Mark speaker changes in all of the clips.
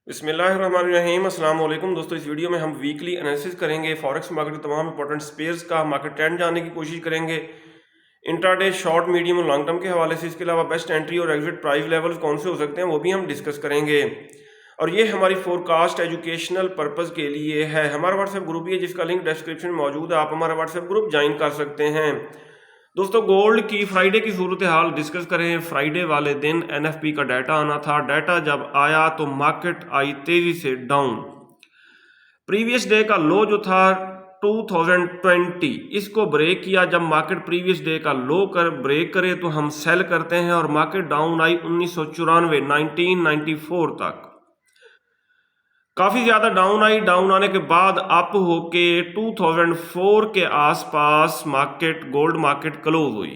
Speaker 1: बिस्मिल्लाहिर्रहमानिर्रहीम अस्सलाम वालेकुम दोस्तों। इस वीडियो में हम वीकली एनालिसिस करेंगे। फॉरेक्स मार्केट के तमाम इंपॉर्टेंट स्पेयर्स का मार्केट ट्रेंड जानने की कोशिश करेंगे। इंट्राडे शॉर्ट मीडियम और लॉन्ग टर्म के हवाले से, इसके अलावा बेस्ट एंट्री और एग्जिट प्राइस लेवल्स कौन से हो सकते हैं वो भी हम डिस्कस करेंगे। और ये हमारी फोरकास्ट एजुकेशनल पर्पज़ के लिए है। हमारा व्हाट्सएप ग्रुप भी है जिसका लिंक डिस्क्रिप्शन में मौजूद है, आप हमारा व्हाट्सएप ग्रुप ज्वाइन कर सकते हैं। दोस्तों, गोल्ड की फ्राइडे की सूरत हाल डिस्कस करें। फ्राइडे वाले दिन एनएफपी का डाटा आना था। डाटा जब आया तो मार्केट आई तेजी से डाउन। प्रीवियस डे का लो जो था 2020, इसको ब्रेक किया। जब मार्केट प्रीवियस डे का लो ब्रेक करे तो हम सेल करते हैं और मार्केट डाउन आई 1994 तक। काफ़ी ज़्यादा डाउन आई। डाउन आने के बाद अप होके 2004 के आसपास गोल्ड मार्केट क्लोज हुई।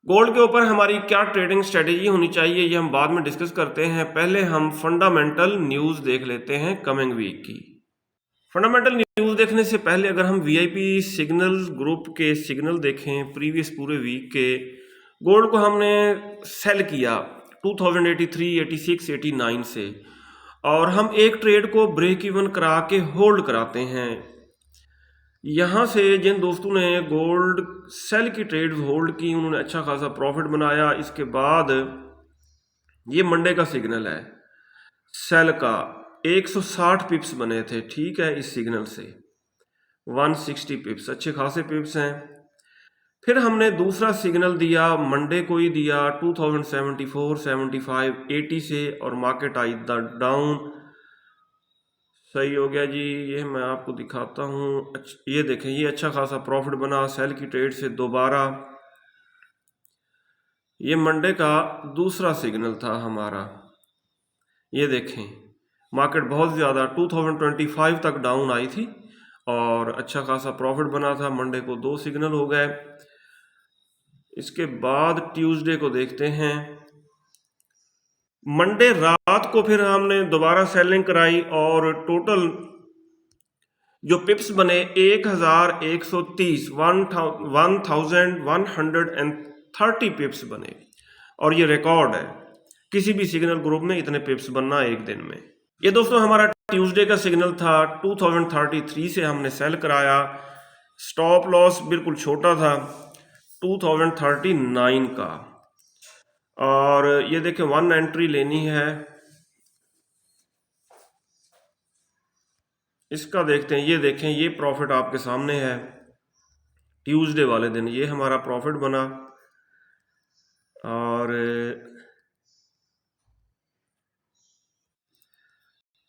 Speaker 1: गोल्ड के ऊपर हमारी क्या ट्रेडिंग स्ट्रेटेजी होनी चाहिए ये हम बाद में डिस्कस करते हैं। पहले हम फंडामेंटल न्यूज़ देख लेते हैं कमिंग वीक की। फंडामेंटल न्यूज़ देखने से पहले अगर हम वीआईपी सिग्नल ग्रुप के सिग्नल देखें प्रीवियस पूरे वीक के, गोल्ड को हमने सेल किया 2083, 86, 89 से, और हम एक ट्रेड को ब्रेक इवन करा के होल्ड कराते हैं। यहाँ से जिन दोस्तों ने गोल्ड सेल की ट्रेड होल्ड की उन्होंने अच्छा खासा प्रॉफिट बनाया। इसके बाद ये मंडे का सिग्नल है सेल का, 160 पिप्स बने थे, ठीक है। इस सिग्नल से 160 पिप्स, अच्छे खासे पिप्स हैं। फिर हमने दूसरा सिग्नल दिया मंडे को ही दिया 2074, 75, 80 से, और मार्केट आई डाउन। सही हो गया जी, ये मैं आपको दिखाता हूँ। ये देखें, ये अच्छा खासा प्रॉफिट बना सेल की ट्रेड से दोबारा। ये मंडे का दूसरा सिग्नल था हमारा। ये देखें, मार्केट बहुत ज़्यादा 2025 तक डाउन आई थी और अच्छा खासा प्रॉफिट बना था। मंडे को दो सिग्नल हो गए। इसके बाद ट्यूसडे को देखते हैं। मंडे रात को फिर हमने दोबारा सेलिंग कराई और टोटल जो पिप्स बने 1130, 1130 पिप्स बने, और ये रिकॉर्ड है। किसी भी सिग्नल ग्रुप में इतने पिप्स बनना एक दिन में। ये दोस्तों हमारा ट्यूसडे का सिग्नल था 2033 से हमने सेल कराया। स्टॉप लॉस बिल्कुल छोटा था 2039 का। और ये देखें, वन एंट्री लेनी है। इसका देखते हैं। ये देखें, ये प्रॉफिट आपके सामने है। ट्यूसडे वाले दिन ये हमारा प्रॉफिट बना और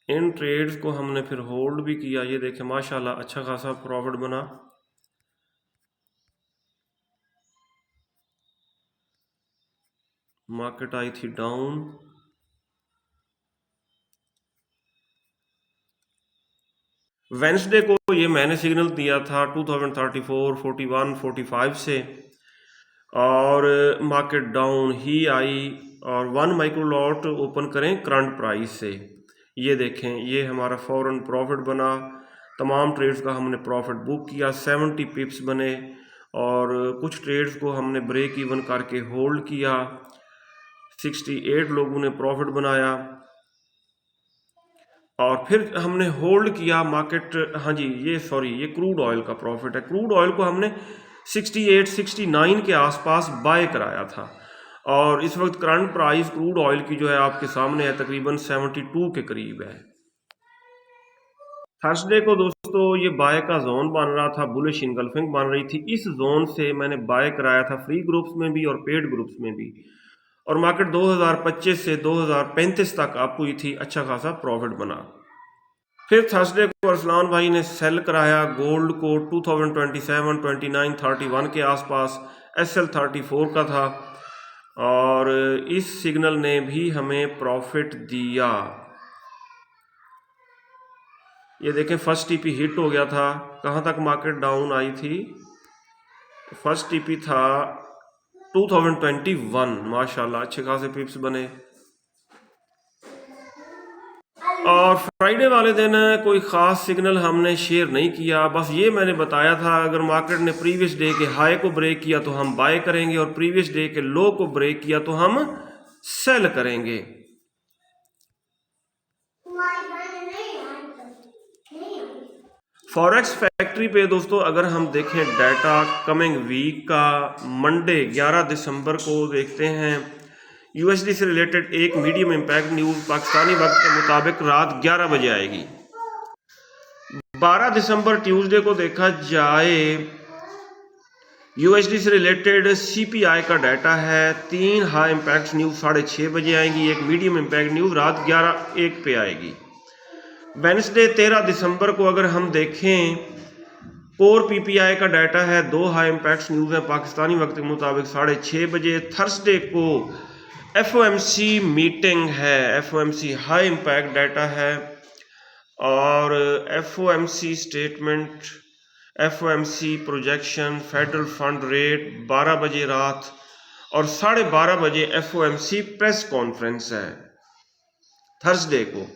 Speaker 1: इन ट्रेड्स को हमने फिर होल्ड भी किया। ये देखें, माशाल्लाह अच्छा खासा प्रॉफिट बना। मार्केट आई थी डाउन। वेंसडे को ये मैंने सिग्नल दिया था 2034, 41, 45 से, और मार्केट डाउन ही आई। और 1 माइक्रो लॉट ओपन करें करंट प्राइस से। ये देखें, ये हमारा फौरन प्रॉफिट बना। तमाम ट्रेड्स का हमने प्रॉफिट बुक किया, 70 पिप्स बने, और कुछ ट्रेड्स को हमने ब्रेक इवन करके होल्ड किया। 68 लोगों ने प्रॉफिट बनाया और फिर हमने होल्ड किया मार्केट। हाँ जी, ये क्रूड ऑयल का प्रॉफिट है। क्रूड ऑयल को हमने 68, 69 के आसपास बाय कराया था, और इस वक्त करंट प्राइस क्रूड ऑयल की जो है आपके सामने है, तकरीबन 72 के करीब है। थर्सडे को दोस्तों ये बाय का जोन बन रहा था, बुलिश इनगल्फिंग बन रही थी। इस जोन से मैंने बाय कराया था फ्री ग्रुप्स में भी और पेड ग्रुप्स में भी, और मार्केट 2025 से 2035 तक अप हुई थी, अच्छा खासा प्रॉफिट बना। फिर थर्सडे को अरसलान भाई ने सेल कराया गोल्ड को 2027, 29, 31 के आसपास। SL34 का था, और इस सिग्नल ने भी हमें प्रॉफिट दिया। ये देखें, फर्स्ट टीपी हिट हो गया था। कहाँ तक मार्केट डाउन आई थी? फर्स्ट टीपी था 2021। माशाल्लाह अच्छे खासे पिप्स बने। और फ्राइडे वाले दिन कोई ख़ास सिग्नल हमने शेयर नहीं किया, बस ये मैंने बताया था अगर मार्केट ने प्रीवियस डे के हाई को ब्रेक किया तो हम बाय करेंगे, और प्रीवियस डे के लो को ब्रेक किया तो हम सेल करेंगे। फॉरेक्स फैक्ट्री पे दोस्तों अगर हम देखें डाटा कमिंग वीक का मंडे 11 दिसंबर को देखते हैं, यूएसडी से रिलेटेड एक मीडियम इम्पैक्ट न्यूज़ पाकिस्तानी वक्त के मुताबिक रात 11 बजे आएगी। 12 दिसंबर ट्यूसडे को देखा जाए, यूएसडी से रिलेटेड सीपीआई का डाटा है। 3 हाई इम्पैक्ट न्यूज़ 6:30 बजे आएंगी, एक मीडियम इम्पैक्ट न्यूज़ रात 11:01 पे आएगी। वेडनेसडे 13 दिसंबर को अगर हम देखें, कोर पीपीआई का डाटा है। 2 हाई इम्पैक्ट न्यूज़ है पाकिस्तानी वक्त के मुताबिक 6:30 बजे। थर्सडे को एफओएमसी मीटिंग है, एफओएमसी हाई इम्पैक्ट डाटा है और FOMC statement, FOMC projection, federal fund rate 12 बजे रात और 12:30 बजे एफओएमसी प्रेस कॉन्फ्रेंस है थर्सडे को।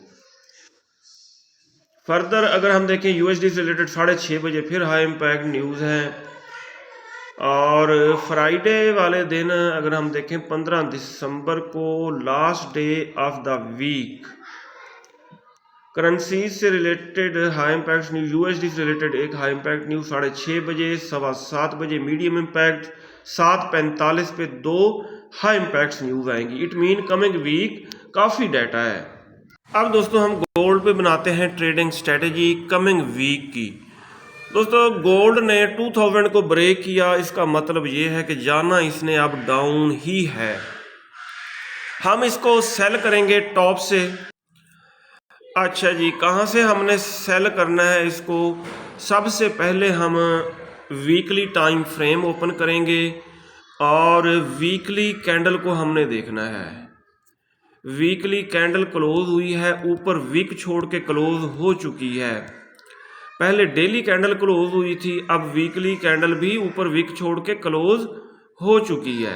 Speaker 1: फर्दर अगर हम देखें, यूएसडी से रिलेटेड 6:30 बजे फिर हाई इम्पैक्ट न्यूज़ है और फ्राइडे वाले दिन अगर हम देखें 15 दिसंबर को last day of the week, currencies से related high impact news, USD से रिलेटेड एक हाई इम्पैक्ट न्यूज़ 6:30 बजे, 7:15 बजे मीडियम इम्पैक्ट, 7:45 पे 2 हाई इम्पैक्ट न्यूज़ आएंगी। इट मीन कमिंग वीक काफ़ी डाटा है। अब दोस्तों हम गोल्ड पे बनाते हैं ट्रेडिंग स्ट्रेटजी कमिंग वीक की। दोस्तों गोल्ड ने 2000 को ब्रेक किया, इसका मतलब ये है कि जाना इसने अब डाउन ही है। हम इसको सेल करेंगे टॉप से। अच्छा जी, कहाँ से हमने सेल करना है इसको? सबसे पहले हम वीकली टाइम फ्रेम ओपन करेंगे और वीकली कैंडल को हमने देखना है। वीकली कैंडल क्लोज हुई है, ऊपर विक छोड़ के क्लोज हो चुकी है। पहले डेली कैंडल क्लोज हुई थी, अब वीकली कैंडल भी ऊपर विक छोड़ के क्लोज हो चुकी है।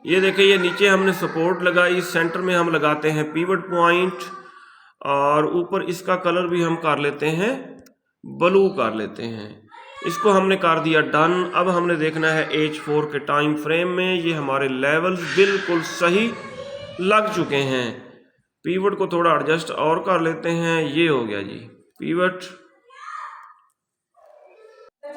Speaker 1: ये देखिए, ये नीचे हमने सपोर्ट लगाई, सेंटर में हम लगाते हैं पिवट पॉइंट और ऊपर इसका कलर भी हम कर लेते हैं ब्लू कर लेते हैं। इसको हमने कर दिया डन। अब हमने देखना है H4 के टाइम फ्रेम में, ये हमारे लेवल्स बिल्कुल सही लग चुके हैं। पिवट को थोड़ा एडजस्ट और कर लेते हैं, ये हो गया जी पिवट।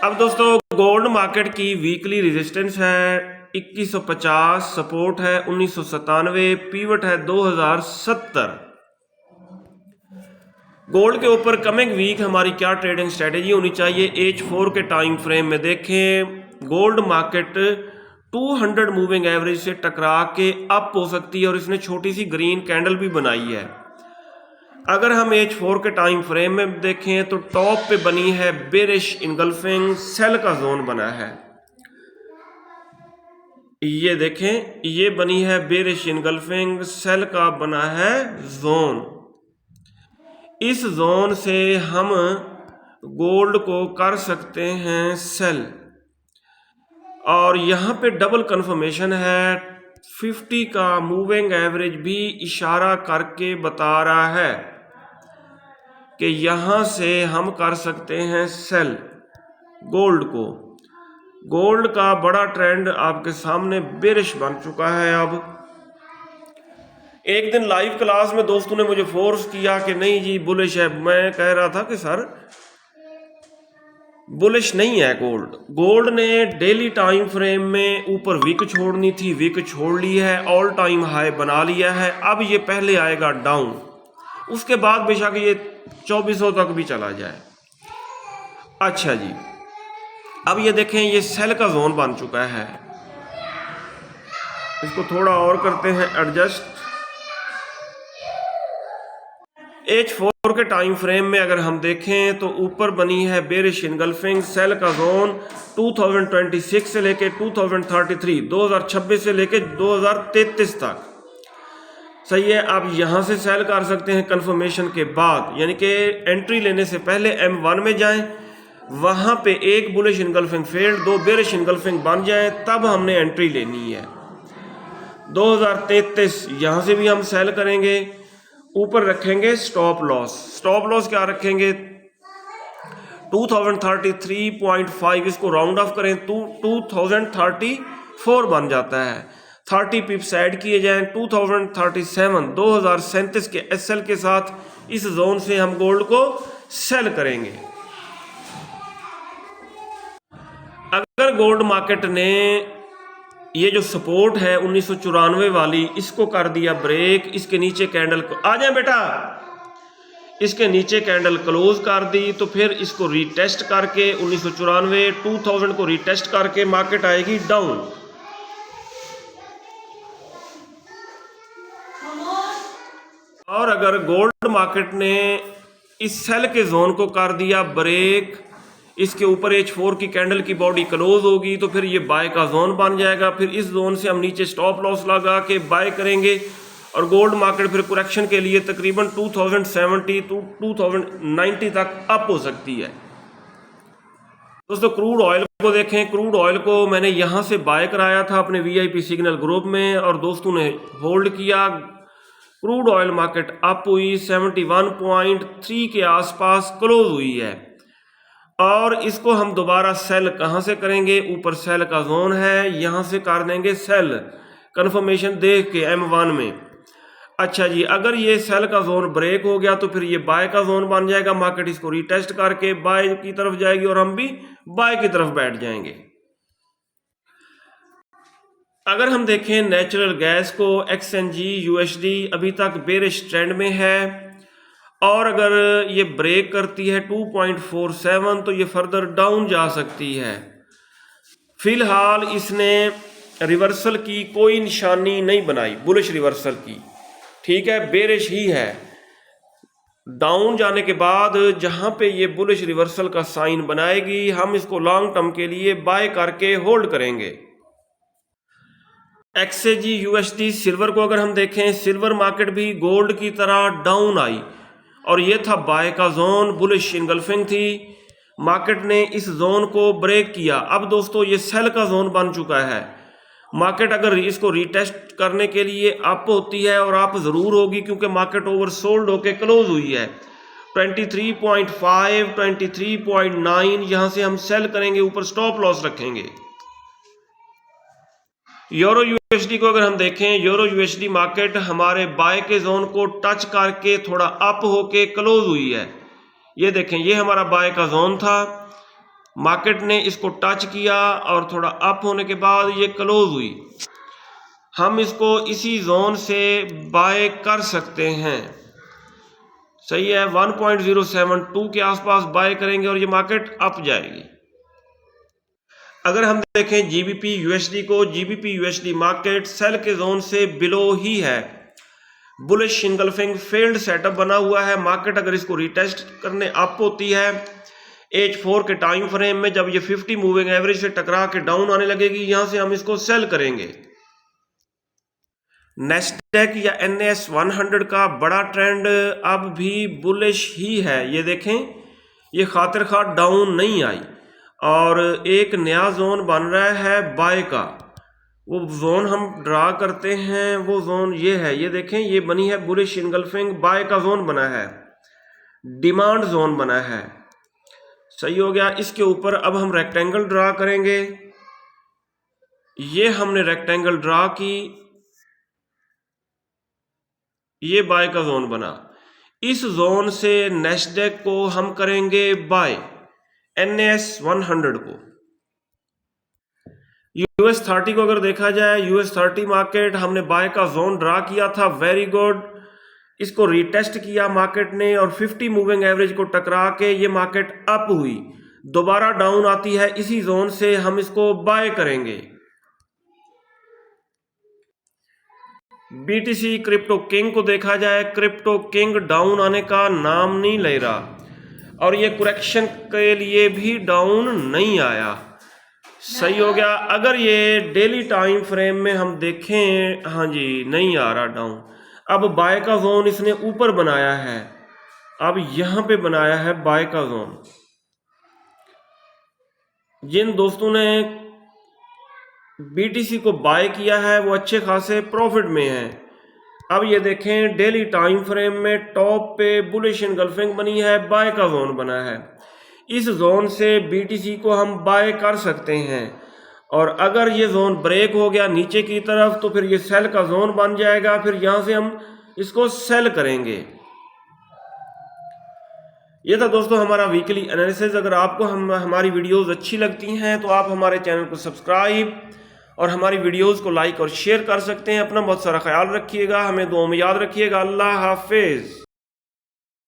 Speaker 1: अब दोस्तों गोल्ड मार्केट की वीकली रेजिस्टेंस है 2150, सपोर्ट है 1997, पिवट है 2070। गोल्ड के ऊपर कमिंग वीक हमारी क्या ट्रेडिंग स्ट्रेटेजी होनी चाहिए? H4 के टाइम फ्रेम में देखें, गोल्ड मार्केट 200 मूविंग एवरेज से टकरा के अप हो सकती है और इसने छोटी सी ग्रीन कैंडल भी बनाई है। अगर हम H4 के टाइम फ्रेम में देखें तो टॉप पे बनी है बेरिश इनगल्फिंग, सेल का जोन बना है। ये देखें, ये बनी है बेरिश इनगल्फिंग, सेल का बना है जोन। इस जोन से हम गोल्ड को कर सकते हैं सेल और यहाँ पे डबल कंफर्मेशन है। 50 का मूविंग एवरेज भी इशारा करके बता रहा है कि यहाँ से हम कर सकते हैं सेल गोल्ड को। गोल्ड का बड़ा ट्रेंड आपके सामने बेरिश बन चुका है। अब एक दिन लाइव क्लास में दोस्तों ने मुझे फोर्स किया कि नहीं जी बुलिश है। मैं कह रहा था कि सर बुलिश नहीं है गोल्ड। गोल्ड ने डेली टाइम फ्रेम में ऊपर विक छोड़नी थी, विक छोड़ ली है, ऑल टाइम हाई बना लिया है। अब ये पहले आएगा डाउन, उसके बाद बेशक ये 2400 तक भी चला जाए। अच्छा जी, अब ये देखें, ये सेल का जोन बन चुका है। इसको थोड़ा और करते हैं एडजस्ट। H4 के टाइम फ्रेम में अगर हम देखें तो ऊपर बनी है बेरिश इनगल्फिंग, सेल का जोन 2026 से लेके 2033, 2026 से लेके 2033 तक सही है। आप यहां से सेल कर सकते हैं कंफर्मेशन के बाद, यानी कि एंट्री लेने से पहले M1 में जाएं, वहां पे एक bullish engulfing failed, 2 bearish engulfing बन जाए, तब हमने एंट्री लेनी है। 2033 यहां से भी हम सेल करेंगे। ऊपर रखेंगे स्टॉप लॉस। स्टॉप लॉस क्या रखेंगे? 2033.5, इसको राउंड ऑफ करें तो 2034 बन जाता है। 30 पिप्स ऐड किए जाएं 2037 के एसएल के साथ, इस जोन से हम गोल्ड को सेल करेंगे। अगर गोल्ड मार्केट ने ये जो सपोर्ट है 1994 वाली, इसको कर दिया ब्रेक, इसके नीचे कैंडल को आ जाए बेटा, इसके नीचे कैंडल क्लोज कर दी, तो फिर इसको रीटेस्ट करके 1994 2000 को रीटेस्ट करके मार्केट आएगी डाउन। और अगर गोल्ड मार्केट ने इस सेल के जोन को कर दिया ब्रेक, इसके ऊपर H4 की कैंडल की बॉडी क्लोज होगी, तो फिर ये बाय का जोन बन जाएगा। फिर इस जोन से हम नीचे स्टॉप लॉस लगा के बाय करेंगे और गोल्ड मार्केट फिर करेक्शन के लिए तकरीबन 2070 to 2090 तक अप हो सकती है। दोस्तों क्रूड ऑयल को देखें, क्रूड ऑयल को मैंने यहाँ से बाय कराया था अपने VIP सिग्नल ग्रुप में और दोस्तों ने होल्ड किया। क्रूड ऑयल मार्केट अप हुई, 71.3 के आसपास क्लोज हुई है और इसको हम दोबारा सेल कहाँ से करेंगे, ऊपर सेल का जोन है, यहाँ से कर देंगे सेल, कंफर्मेशन देख के M1 में। अच्छा जी, अगर ये सेल का जोन ब्रेक हो गया तो फिर ये बाय का जोन बन जाएगा, मार्केट इसको रीटेस्ट करके बाय की तरफ जाएगी और हम भी बाय की तरफ बैठ जाएंगे। अगर हम देखें नेचुरल गैस को, XNG USD अभी तक बेरिश ट्रेंड में है और अगर ये ब्रेक करती है 2.47 तो ये फर्दर डाउन जा सकती है। फिलहाल इसने रिवर्सल की कोई निशानी नहीं बनाई, बुलिश रिवर्सल की, ठीक है, बेरिश ही है। डाउन जाने के बाद जहां पे ये बुलिश रिवर्सल का साइन बनाएगी, हम इसको लॉन्ग टर्म के लिए बाय करके होल्ड करेंगे। XAG USD सिल्वर को अगर हम देखें, सिल्वर मार्केट भी गोल्ड की तरह डाउन आई और ये था बाय का जोन, बुलिश इनगल्फिंग थी। मार्केट ने इस जोन को ब्रेक किया। अब दोस्तों ये सेल का जोन बन चुका है। मार्केट अगर इसको रीटेस्ट करने के लिए अप होती है, और अप जरूर होगी क्योंकि मार्केट ओवरसोल्ड होके क्लोज हुई है, 23.5 23.9 यहां से हम सेल करेंगे, ऊपर स्टॉप लॉस रखेंगे। यूरो USD को अगर हम देखें, यूरो USD मार्केट हमारे बाय के जोन को टच करके थोड़ा अप होके क्लोज हुई है। ये देखें, ये हमारा बाय का जोन था, मार्केट ने इसको टच किया और थोड़ा अप होने के बाद ये क्लोज हुई। हम इसको इसी जोन से बाय कर सकते हैं, सही है, 1.072 के आसपास बाय करेंगे और ये मार्केट अप जाएगी। अगर हम देखें GBP USD को, GBP USD मार्केट सेल के जोन से बिलो ही है, बुलिश इनगल्फिंग फेल्ड सेटअप बना हुआ है। मार्केट अगर इसको रिटेस्ट करने अप होती है H4 के टाइम फ्रेम में, जब ये 50 मूविंग एवरेज से टकरा के डाउन आने लगेगी, यहां से हम इसको सेल करेंगे। नेस्डैक या NAS 100 का बड़ा ट्रेंड अब भी बुलिश ही है। ये देखें, ये खातिर खा डाउन नहीं आई और एक नया जोन बन रहा है बाय का। वो जोन हम ड्रा करते हैं, वो जोन ये है, ये देखें, ये बनी है बुलिश इनगल्फिंग, बाय का जोन बना है, डिमांड जोन बना है, सही हो गया। इसके ऊपर अब हम रेक्टेंगल ड्रा करेंगे। ये हमने रेक्टेंगल ड्रा की, ये बाय का जोन बना। इस जोन से नेस्डैक को हम करेंगे बाय, NAS 100 को। US 30 को अगर देखा जाए, US 30 मार्केट हमने बाय का जोन ड्रा किया था, वेरी गुड, इसको रीटेस्ट किया मार्केट ने और 50 मूविंग एवरेज को टकरा के ये मार्केट अप हुई, दोबारा डाउन आती है, इसी जोन से हम इसको बाय करेंगे। BTC क्रिप्टो किंग को देखा जाए, क्रिप्टो किंग डाउन आने का नाम नहीं ले रहा और ये करेक्शन के लिए भी डाउन नहीं आया, सही हो गया। अगर ये डेली टाइम फ्रेम में हम देखें, हाँ जी, नहीं आ रहा डाउन। अब बाय का जोन इसने ऊपर बनाया है, अब यहां पे बनाया है बाय का जोन। जिन दोस्तों ने BTC को बाय किया है वो अच्छे खासे प्रॉफिट में हैं। अब ये देखें, डेली टाइम फ्रेम में टॉप पे बुलिश इनगल्फिंग बनी है, बाय का जोन बना है, इस जोन से BTC को हम बाय कर सकते हैं और अगर ये जोन ब्रेक हो गया नीचे की तरफ तो फिर ये सेल का जोन बन जाएगा, फिर यहां से हम इसको सेल करेंगे। ये था दोस्तों हमारा वीकली एनालिसिस। अगर आपको हमारी वीडियोस अच्छी लगती हैं तो आप हमारे चैनल को सब्सक्राइब और हमारी वीडियोस को लाइक और शेयर कर सकते हैं। अपना बहुत सारा ख्याल रखिएगा, हमें दुआ में याद रखिएगा। अल्लाह हाफिज।